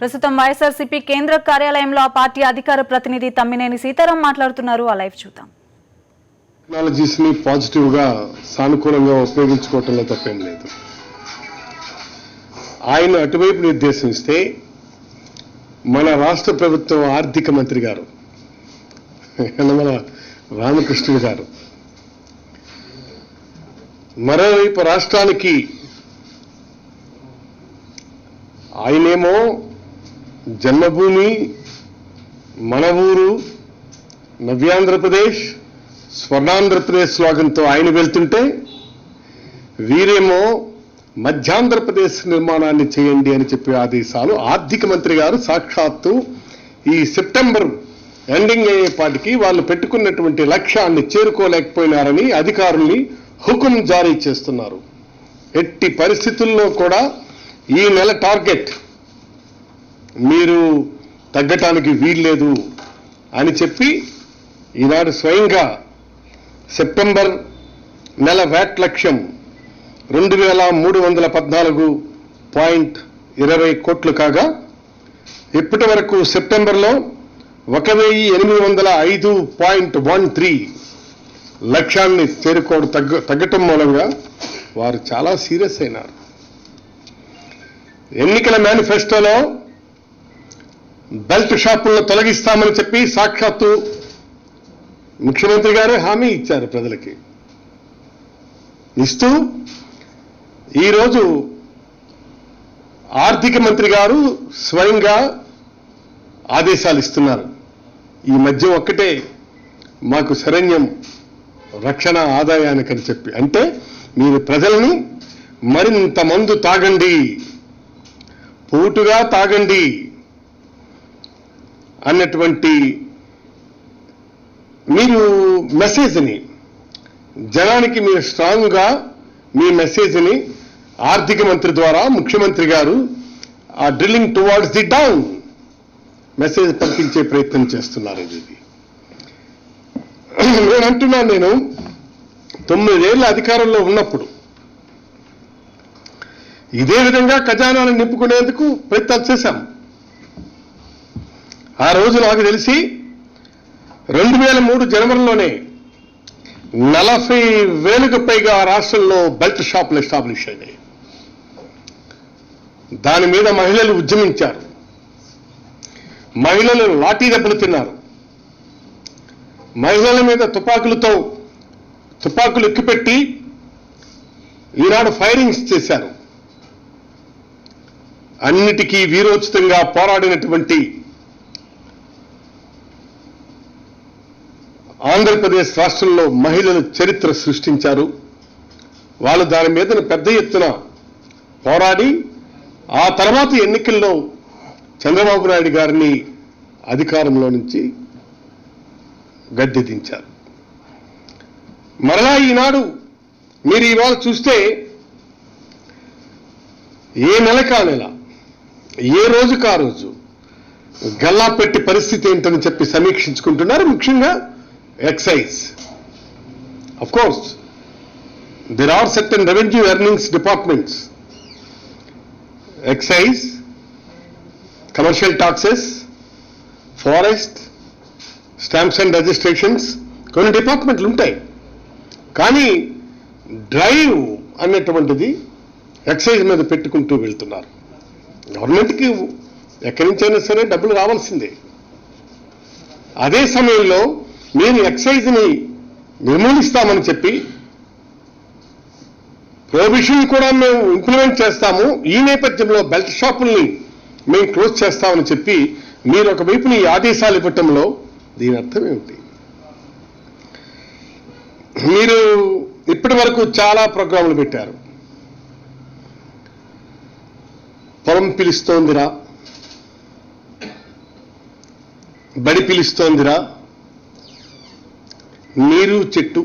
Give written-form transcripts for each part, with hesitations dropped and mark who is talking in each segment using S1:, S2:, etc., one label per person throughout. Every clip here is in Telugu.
S1: ప్రస్తుతం వైఎస్ఆర్సీపీ కేంద్ర కార్యాలయంలో ఆ పార్టీ అధికార ప్రతినిధి తమ్మినేని సీతారాం మాట్లాడుతున్నారు. ఆ లైవ్ చూద్దాం.
S2: టెక్నాలజీస్ ని పాజిటివ్ గా సానుకూలంగా ఉపయోగించుకోవటంలో తప్పేం లేదు. ఆయన అటువైపు నిర్దేశిస్తే మన రాష్ట్ర ప్రభుత్వం ఆర్థిక మంత్రి గారు యనమల రామకృష్ణుడు గారు మరోవైపు రాష్ట్రానికి ఆయనేమో జన్మభూమి, మన ఊరు, నవ్యాంధ్రప్రదేశ్, స్వర్ణాంధ్రప్రదేశ్ స్లోగన్తో ఆయన వెళ్తుంటే వీరేమో మధ్యాంధ్రప్రదేశ్ నిర్మాణాన్ని చేయండి అని చెప్పే ఆదేశాలు ఆర్థిక మంత్రి గారు సాక్షాత్తు ఈ సెప్టెంబర్ ఎండింగ్ అయ్యేపాటికి వాళ్ళు పెట్టుకున్నటువంటి లక్ష్యాన్ని చేరుకోలేకపోయినారని అధికారుల్ని హుకుం జారీ చేస్తున్నారు. ఎట్టి పరిస్థితుల్లో కూడా ఈ నెల టార్గెట్ మీరు తగ్గటానికి వీల్లేదు అని చెప్పి ఈనాడు స్వయంగా సెప్టెంబర్ నెల వ్యాట్ లక్ష్యం 2314.20 కోట్లు కాగా ఇప్పటి వరకు సెప్టెంబర్లో 1805.13 లక్ష్యాన్ని చేరుకోవడం తగ్గటం మూలంగా వారు చాలా సీరియస్ అయినారు. ఎన్నికల మేనిఫెస్టోలో బెల్ట్ షాపులను తొలగిస్తామని చెప్పి సాక్షాత్తు ముఖ్యమంత్రి గారే హామీ ఇచ్చారు ప్రజలకి. ఇస్తూ ఈరోజు ఆర్థిక మంత్రి గారు స్వయంగా ఆదేశాలు ఇస్తున్నారు. ఈ మధ్య ఒక్కటే మాకు శరణ్యం రక్షణ ఆదాయానికని చెప్పి, అంటే మీరు ప్రజల్ని మరింత మందు తాగండి, పూటుగా తాగండి అన్నటువంటి మీరు మెసేజ్ని జనానికి మీరు స్ట్రాంగ్గా మీ మెసేజ్ని ఆర్థిక మంత్రి ద్వారా ముఖ్యమంత్రి గారు ఆ drilling towards the down message పంపించే ప్రయత్నం చేస్తున్నారు. ఇది నేను అంటున్నాను, నేను 9 ఏళ్ల అధికారంలో ఉన్నప్పుడు ఇదే విధంగా ఖజానాను నింపుకునేందుకు ప్రయత్నాలు చేశాం. ఆ రోజు నాకు తెలిసి 2003 జనవరిలోనే 40,000కు పైగా రాష్ట్రంలో బెల్ట్ షాపులు ఎస్టాబ్లిష్ అయినాయి. దాని మీద మహిళలు ఉద్యమించారు, మహిళలు లాఠీ దెబ్బలు తిన్నారు, మహిళల మీద తుపాకులు ఎక్కుపెట్టి ఈనాడు ఫైరింగ్స్ చేశారు. అన్నిటికీ వీరోచితంగా పోరాడినటువంటి ఆంధ్రప్రదేశ్ రాష్ట్రంలో మహిళలు చరిత్ర సృష్టించారు. వాళ్ళు దాని మీద పెద్ద ఎత్తున పోరాడి ఆ తర్వాత ఎన్నికల్లో చంద్రబాబు నాయుడు గారిని అధికారంలో నుంచి గద్దెదించారు. మరలా ఈనాడు మీరు ఇవాళ చూస్తే ఏ నెలకా నెల, ఏ రోజుకా రోజు గల్లా పెట్టి పరిస్థితి ఏంటని చెప్పి సమీక్షించుకుంటున్నారు. ముఖ్యంగా excise. Of course, there are certain revenue earnings departments. Excise, commercial taxes, forest, stamps and registrations, కొన్ని డిపార్ట్మెంట్లు ఉంటాయి. కానీ డ్రైవ్ అన్నటువంటిది ఎక్సైజ్ మీద పెట్టుకుంటూ వెళ్తున్నారు. గవర్నమెంట్కి ఎక్కడి నుంచైనా సరే డబ్బులు రావాల్సిందే. అదే సమయంలో మీరు ఎక్సైజ్ని నిర్మూలిస్తామని చెప్పి ప్రొహిబిషన్ కూడా మేము ఇంప్లిమెంట్ చేస్తాము, ఈ నేపథ్యంలో బెల్ట్ షాపుల్ని మేము క్లోజ్ చేస్తామని చెప్పి మీరు ఒకవైపుని ఈ ఆదేశాలు ఇవ్వటంలో దీని అర్థం ఏమిటి? మీరు ఇప్పటి వరకు చాలా ప్రోగ్రాంలు పెట్టారు. పొలం పిలుస్తోందిరా, బడి పిలుస్తోందిరా, నీరు చెట్టు,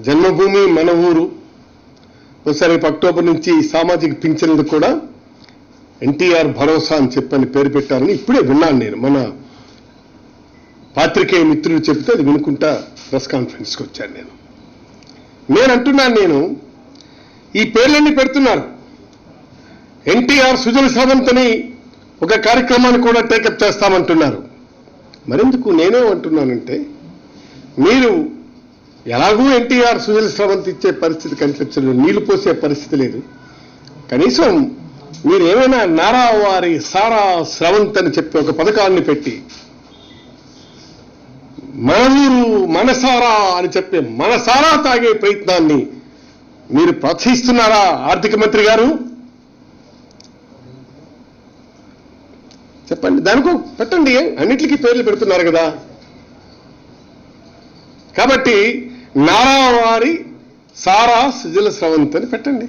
S2: జన్మభూమి, మన ఊరు. ఒకసారి అక్టోబర్ నుంచి సామాజిక పింఛన్లు కూడా ఎన్టీఆర్ భరోసా అని చెప్పని పేరు పెట్టారని ఇప్పుడే విన్నాను. నేను మన పాత్రికేయ మిత్రులు చెప్తే అది వినుకుంటా ప్రెస్ కాన్ఫరెన్స్కి వచ్చాను. నేను అంటున్నాను, ఈ పేర్లన్నీ పెడుతున్నారు. ఎన్టీఆర్ సుజల సావంతని ఒక కార్యక్రమాన్ని కూడా టేకప్ చేస్తామంటున్నారు. మరెందుకు నేనేమంటున్నానంటే, మీరు ఎలాగూ ఎన్టీఆర్ సుజల స్రవంతి ఇచ్చే పరిస్థితి కనిపించదు, నీళ్లు పోసే పరిస్థితి లేదు. కనీసం మీరు ఏమైనా నారావారి సారా స్రవంత్ అని చెప్పి ఒక పథకాన్ని పెట్టి మన ఊరు మనసారా అని చెప్పి మనసారా తాగే ప్రయత్నాన్ని మీరు ప్రోత్సహిస్తున్నారా ఆర్థిక మంత్రి గారు? చెప్పండి. దానికో పెట్టండి, అన్నిటికీ పేర్లు పెడుతున్నారు కదా. కాబట్టి నారావారి సారా సుజల స్రవంత్ అని పెట్టండి.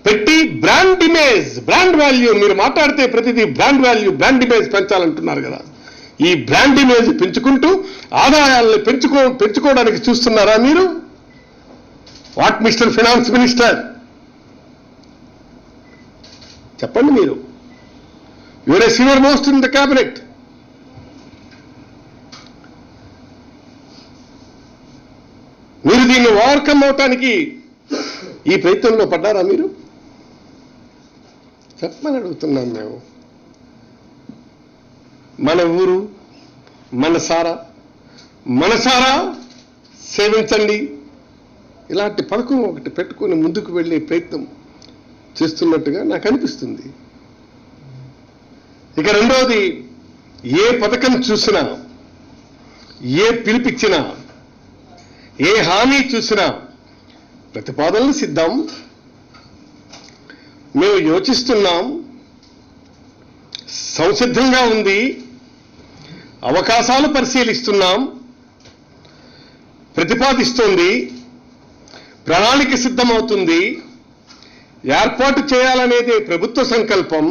S2: పెట్టి బ్రాండ్ ఇమేజ్, బ్రాండ్ వాల్యూ, మీరు మాట్లాడితే ప్రతిదీ బ్రాండ్ వాల్యూ, బ్రాండ్ ఇమేజ్ పెంచాలంటున్నారు కదా. ఈ బ్రాండ్ ఇమేజ్ పెంచుకుంటూ ఆదాయాలను పెంచుకోవడానికి చూస్తున్నారా మీరు? వాట్ మిస్టర్ ఫైనాన్స్ మినిస్టర్, చెప్పండి. మీరు your a senior most in the cabinet. మీరు దీన్ని ఓవర్కమ్ అవటానికి ఈ ప్రయత్నంలో పడ్డారా మీరు? చెప్పమని అడుగుతున్నాం మేము. మన ఊరు మనసారా సేవించండి, ఇలాంటి పథకం ఒకటి పెట్టుకుని ముందుకు వెళ్ళే ప్రయత్నం చేస్తున్నట్టుగా నాకు అనిపిస్తుంది. ఇక రెండవది, ఏ పథకం చూసినా, ఏ పిలిపిచ్చినా, ఏ హామీ చూసినా ప్రతిపాదనలు సిద్ధం, మేము యోచిస్తున్నాం, సంసిద్ధంగా ఉంది, అవకాశాలు పరిశీలిస్తున్నాం, ప్రతిపాదిస్తోంది, ప్రణాళిక సిద్ధమవుతుంది, ఏర్పాటు చేయాలనేదే ప్రభుత్వ సంకల్పం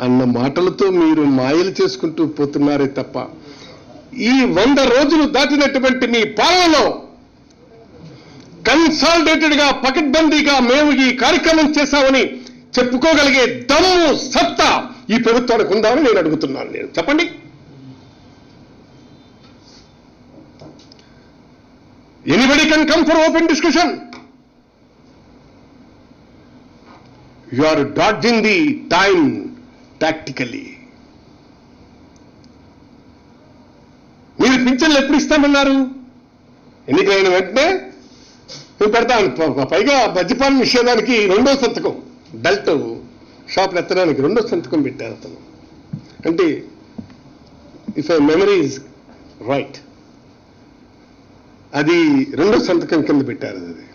S2: అన్న మాటలతో మీరు మాయలు చేసుకుంటూ పోతున్నారే తప్ప, ఈ 100 రోజులు దాటినటువంటి మీ పాలనలో కన్సాలిడేటెడ్ గా, పకడ్బందీగా మేము ఈ కార్యక్రమం చేశామని చెప్పుకోగలిగే దమ్ము, సత్తా ఈ ప్రభుత్వానికి ఉందామని నేను అడుగుతున్నాను. నేను చెప్పండి. Anybody can come for open discussion. You are dodging the time tactically. మీరు పింఛన్లు ఎప్పుడు ఇస్తామన్నారు? ఎన్నికలైన వెంటనే మేము పెడతాను. పైగా మద్యపాన నిషేధానికి 2వ సంతకం, బెల్ట్ షాపులు ఎత్తడానికి 2వ సంతకం పెట్టారు అతను. అంటే if I memory is right, అది 2వ సంతకం కింద పెట్టారు. అది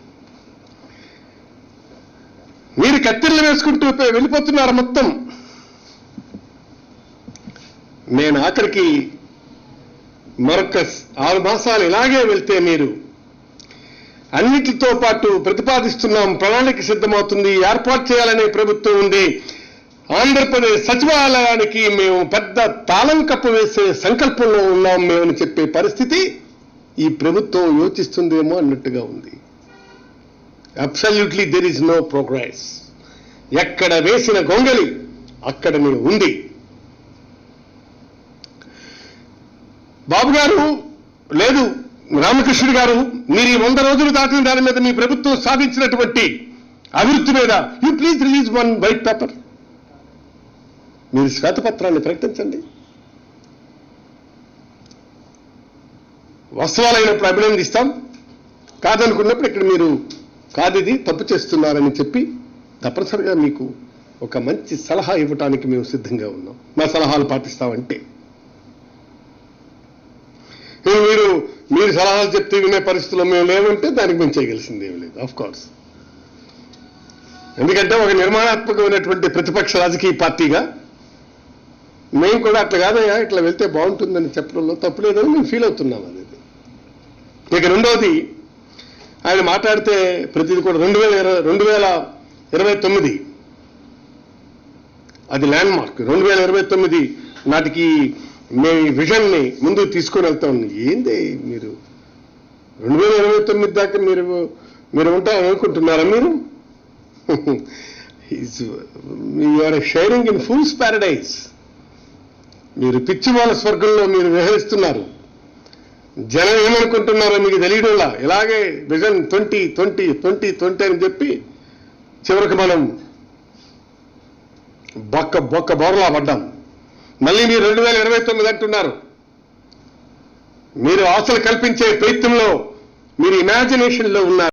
S2: మీరు కత్తెరలు వేసుకుంటూ వెళ్ళిపోతున్నారు మొత్తం. నేను ఆఖరికి మరొక 6 మాసాలు ఇలాగే వెళ్తే మీరు అన్నిటితో పాటు ప్రతిపాదిస్తున్నాం, ప్రణాళిక సిద్ధమవుతుంది, ఏర్పాటు చేయాలనే ప్రభుత్వం ఉంది, ఆంధ్రప్రదేశ్ సచివాలయానికి మేము పెద్ద తాళం కప్పు వేసే సంకల్పంలో ఉన్నాం మేము అని చెప్పే పరిస్థితి ఈ ప్రభుత్వం యోచిస్తుందేమో అన్నట్టుగా ఉంది. Absolutely there is no progress. ఎక్కడ వేసిన గొంగలి అక్కడనే ఉంది. బాబు గారు లేదు, రామకృష్ణుడు గారు, మీరు ఈ 100 రోజులు దాటిన దాని మీద మీ ప్రభుత్వం సాధించినటువంటి అభివృద్ధి మీద you please release 1 white paper. మీరు శ్వేతపత్రాన్ని ప్రకటించండి. వాస్తవాలైనప్పుడు అభినందిస్తాం, కాదనుకున్నప్పుడు ఇక్కడ మీరు కాదిది తప్పు చేస్తున్నారని చెప్పి తప్పనిసరిగా మీకు ఒక మంచి సలహా ఇవ్వటానికి మేము సిద్ధంగా ఉన్నాం. మా సలహాలు పాటిస్తామంటే మీరు సలహాలు చెప్తే వినే పరిస్థితుల్లో మేము లేవంటే దానికి మేము చేయగలిసింది ఏమి లేదు. ఆఫ్ కోర్స్, ఎందుకంటే ఒక నిర్మాణాత్మకమైనటువంటి ప్రతిపక్ష రాజకీయ పార్టీగా మేము కూడా అట్లా కాదయ్యా, ఇట్లా వెళ్తే బాగుంటుందని చెప్పడంలో తప్పు లేదని మేము ఫీల్ అవుతున్నాం అనేది. ఇక రెండవది, ఆయన మాట్లాడితే ప్రతిదీ కూడా 2029 అది ల్యాండ్ మార్క్. 2029 నాటికి మేము ఈ విజన్ని ముందుకు తీసుకొని వెళ్తాం. ఏంది మీరు 2029 దాకా మీరు ఉంటారని అనుకుంటున్నారా? మీరు యూఆర్ షైరింగ్ ఇన్ ఫూల్స్ ప్యారడైజ్. మీరు పిచ్చివాళ్ళ స్వర్గంలో మీరు విహరిస్తున్నారు. జనం ఏమనుకుంటున్నారో మీకు తెలియడంలా. ఇలాగే విజన్ 2020 అని చెప్పి చివరికి మనం బొక్క బోర్లా పడ్డాం. మళ్ళీ మీరు 2029 అంటున్నారు. మీరు ఆశలు కల్పించే ప్రయత్నంలో, మీరు ఇమాజినేషన్లో ఉన్నారు.